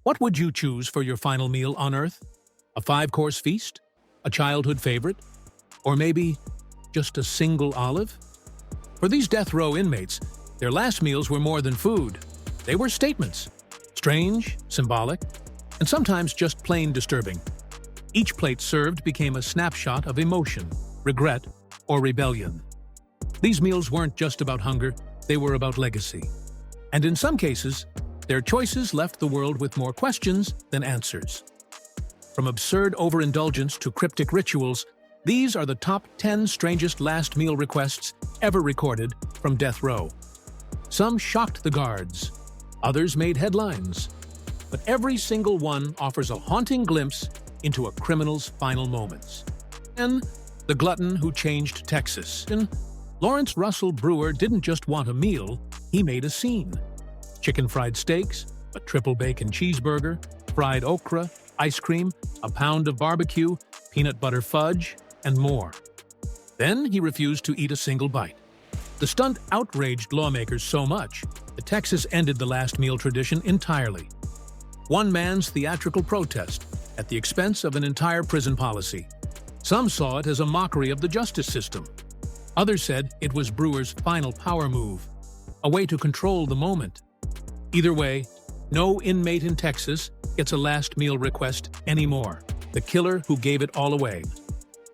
What would you choose for your final meal on Earth? A five-course feast? A childhood favorite? Or maybe just a single olive? For these death row inmates, their last meals were more than food. They were statements. Strange, symbolic, and sometimes just plain disturbing. Each plate served became a snapshot of emotion, regret, or rebellion. These meals weren't just about hunger, they were about legacy. And in some cases, their choices left the world with more questions than answers. From absurd overindulgence to cryptic rituals, these are the top 10 strangest last meal requests ever recorded from death row. Some shocked the guards, others made headlines, but every single one offers a haunting glimpse into a criminal's final moments. And the glutton who changed Texas. And Lawrence Russell Brewer didn't just want a meal, he made a scene. Chicken fried steaks, a triple bacon cheeseburger, fried okra, ice cream, a pound of barbecue, peanut butter fudge, and more. Then he refused to eat a single bite. The stunt outraged lawmakers so much that Texas ended the last meal tradition entirely. One man's theatrical protest at the expense of an entire prison policy. Some saw it as a mockery of the justice system. Others said it was Brewer's final power move, a way to control the moment. Either way, no inmate in Texas gets a last meal request anymore. The killer who gave it all away.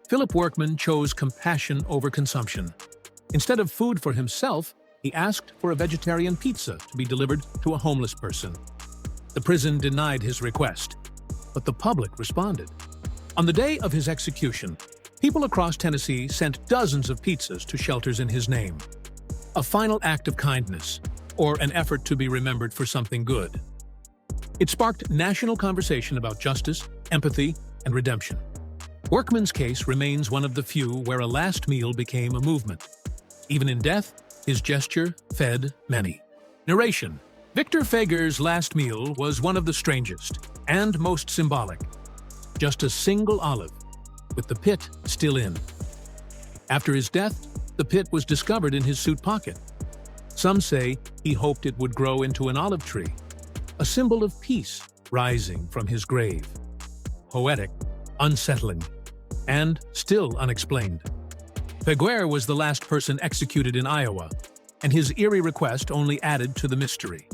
Philip Workman chose compassion over consumption. Instead of food for himself, he asked for a vegetarian pizza to be delivered to a homeless person. The prison denied his request, but the public responded. On the day of his execution, people across Tennessee sent dozens of pizzas to shelters in his name. A final act of kindness, or an effort to be remembered for something good. It sparked national conversation about justice, empathy, and redemption. Workman's case remains one of the few where a last meal became a movement. Even in death, his gesture fed many. Narration: Victor Fager's last meal was one of the strangest and most symbolic. Just a single olive, with the pit still in. After his death, the pit was discovered in his suit pocket. Some say he hoped it would grow into an olive tree, a symbol of peace rising from his grave. Poetic, unsettling, and still unexplained. Faguer was the last person executed in Iowa, and his eerie request only added to the mystery.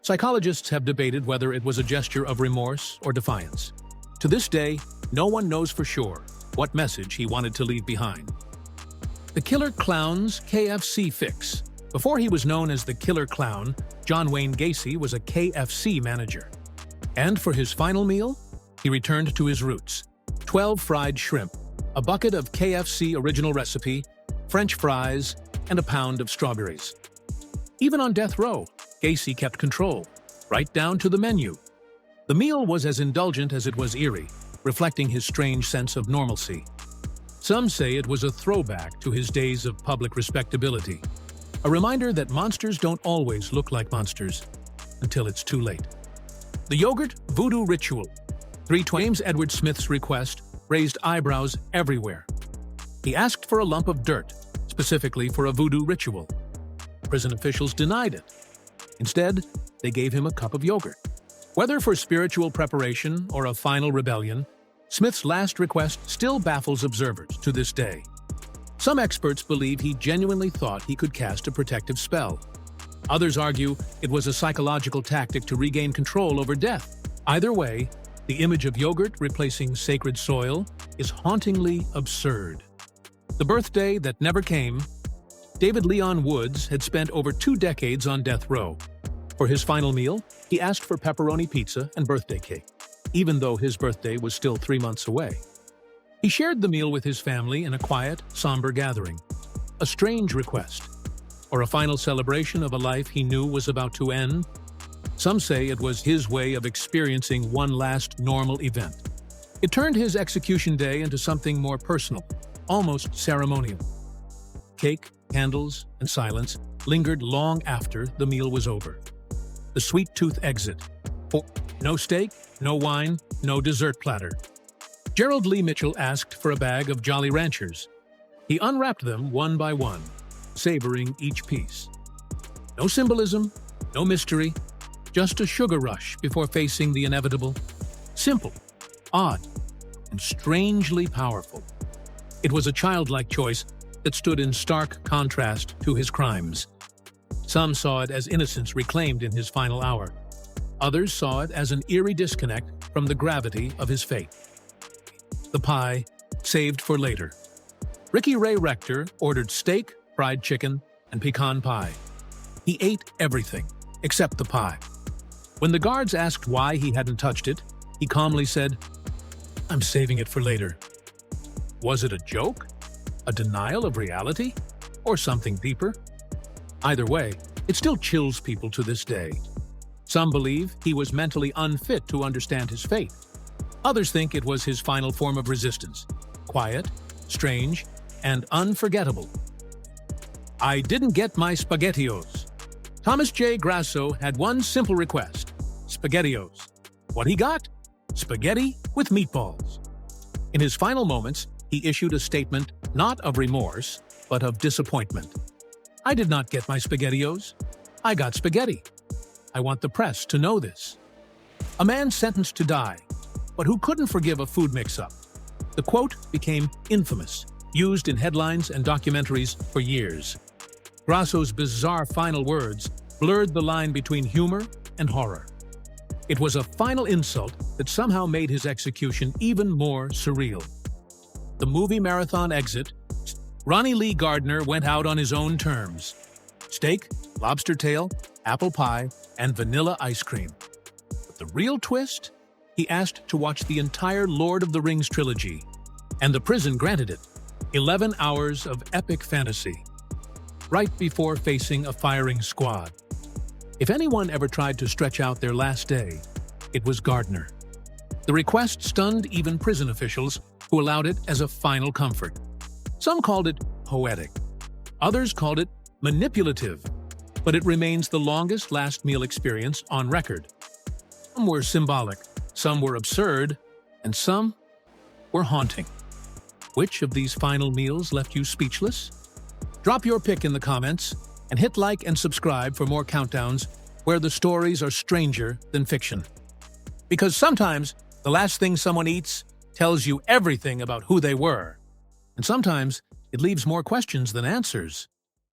Psychologists have debated whether it was a gesture of remorse or defiance. To this day, no one knows for sure what message he wanted to leave behind. The Killer Clown's KFC fix. Before he was known as the Killer Clown, John Wayne Gacy was a KFC manager. And for his final meal, he returned to his roots. 12 fried shrimp, a bucket of KFC original recipe, French fries, and a pound of strawberries. Even on death row, Gacy kept control, right down to the menu. The meal was as indulgent as it was eerie, reflecting his strange sense of normalcy. Some say it was a throwback to his days of public respectability, a reminder that monsters don't always look like monsters until it's too late. The yogurt voodoo ritual. James Edward Smith's request raised eyebrows everywhere. He asked for a lump of dirt, specifically for a voodoo ritual. Prison officials denied it. Instead, they gave him a cup of yogurt. Whether for spiritual preparation or a final rebellion, Smith's last request still baffles observers to this day. Some experts believe he genuinely thought he could cast a protective spell. Others argue it was a psychological tactic to regain control over death. Either way, the image of yogurt replacing sacred soil is hauntingly absurd. The birthday that never came. David Leon Woods had spent over 2 decades on death row. For his final meal, he asked for pepperoni pizza and birthday cake, even though his birthday was still 3 months away. He shared the meal with his family in a quiet, somber gathering. A strange request, or a final celebration of a life he knew was about to end. Some say it was his way of experiencing one last normal event. It turned his execution day into something more personal, almost ceremonial. Cake, candles, and silence lingered long after the meal was over. The sweet tooth exit. No steak, no wine, no dessert platter. Gerald Lee Mitchell asked for a bag of Jolly Ranchers. He unwrapped them one by one, savoring each piece. No symbolism, no mystery, Just a sugar rush before facing the inevitable. Simple, odd, and strangely powerful. It was a childlike choice that stood in stark contrast to his crimes. Some saw it as innocence reclaimed in his final hour. Others saw it as an eerie disconnect from the gravity of his fate. The pie, saved for later. Ricky Ray Rector ordered steak, fried chicken, and pecan pie. He ate everything, except the pie. When the guards asked why he hadn't touched it, he calmly said, "I'm saving it for later." Was it a joke? A denial of reality? Or something deeper? Either way, it still chills people to this day. Some believe he was mentally unfit to understand his fate. Others think it was his final form of resistance. Quiet, strange, and unforgettable. I didn't get my SpaghettiOs. Thomas J. Grasso had one simple request: SpaghettiOs. What he got? Spaghetti with meatballs. In his final moments, he issued a statement not of remorse, but of disappointment. "I did not get my SpaghettiOs. I got spaghetti. I want the press to know this." A man sentenced to die, but who couldn't forgive a food mix-up. The quote became infamous, used in headlines and documentaries for years. Grasso's bizarre final words blurred the line between humor and horror. It was a final insult that somehow made his execution even more surreal. The movie marathon exit, Ronnie Lee Gardner went out on his own terms. Steak, lobster tail, apple pie, and vanilla ice cream. But the real twist? He asked to watch the entire Lord of the Rings trilogy, and the prison granted it. 11 hours of epic fantasy, right before facing a firing squad. If anyone ever tried to stretch out their last day, it was Gardner. The request stunned even prison officials, who allowed it as a final comfort. Some called it poetic. Others called it manipulative, but it remains the longest last meal experience on record. Some were symbolic, some were absurd, and some were haunting. Which of these final meals left you speechless? Drop your pick in the comments, and hit like and subscribe for more countdowns where the stories are stranger than fiction. Because sometimes the last thing someone eats tells you everything about who they were, and sometimes it leaves more questions than answers.